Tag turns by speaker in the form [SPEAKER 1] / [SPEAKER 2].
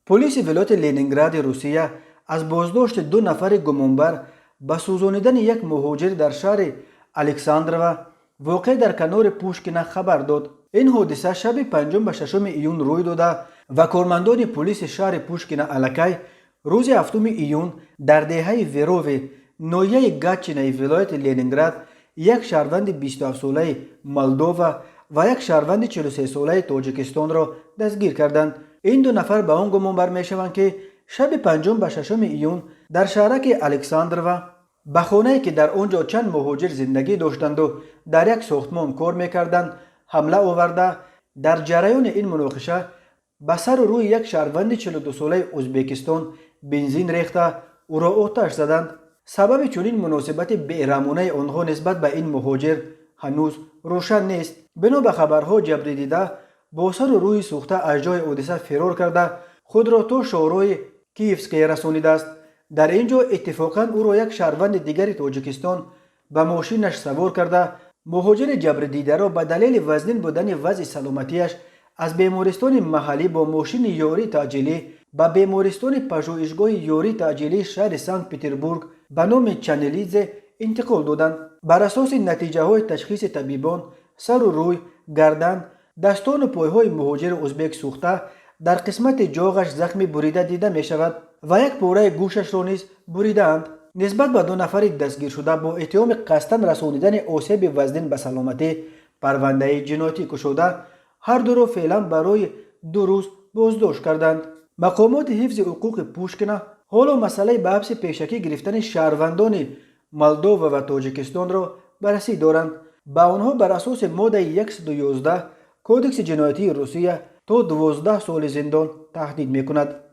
[SPEAKER 1] پلیس ولایت لنینگراد روسیه از بازداشت دو نفر گمانبر به سوزانیدن یک مهاجر در شهر الکساندرووا واقع در کنار پوشکین خبر داد. این حادثه شب پنجم به ششم ایون روی داده و کارمندان پلیس شهر پوشکین الکی روز هفتم ایون در دهه ویروو ناحیه گاتچینای ولایت لنینگراد یک شهروند 27 ساله مولدووا و یک شهروند 43 ساله تاجیکستان را دستگیر کردند. این دو نفر به آن گمان بر میشوند که شب پنجم به ششم ایون در شهرک الکساندرووا به خانه‌ای که در آنجا چند مهاجر زندگی داشتند و در یک ساختمان کار میکردند حمله آورده در جریان این مناقشه به سر و روی یک شهروند 42 ساله ازبکستان بنزین ریخته او را آتش زدند. سبب چنین مناسبت بیرحمانه آنها نسبت به این مهاجر هنوز روشن نیست. بنا به خبرها جبری دیده با سر و روی سوخته از جای حادثه فرار کرده خود را تا شهرهای کیفسکی رسانیده است. در اینجا اتفاقا او را یک شهروند دیگر تاجیکستان به ماشینش سوار کرده مهاجر جبری دیده را به دلیل وزنین بودن وضع سلامتیش از بیمارستان محلی با ماشین یاری تعجیلی به بیمارستان پژوهشگاه یاری تعجیلی شهر سنت پترزبورگ به نام چنلیزه انتقال دادند. بر اساس نتیجه های تشخیص طبیبان سر و روی، گردن، دستان و پایهای مهاجر ازبک سوخته در قسمت جاغش زخم بریده دیده می شود و یک پاره گوشش را نیز بریدند. نسبت به دو نفر دستگیر شده با اتهام قصداً رسانیدن آسیب وزنین به سلامتی پرونده جنایتی گشوده هر دو را فعلا برای 2 روز بازداشت کردند. مقامات حفظ حقوق پوشکین حالا مسئله به حبس پیشکی گرفتن شهروندان مولدووا و تاجیکستان را بررسی دارند. به آنها بر اساس ماده 111 کودکس جنایتی روسیه تا 12 سال زندان تهدید میکند.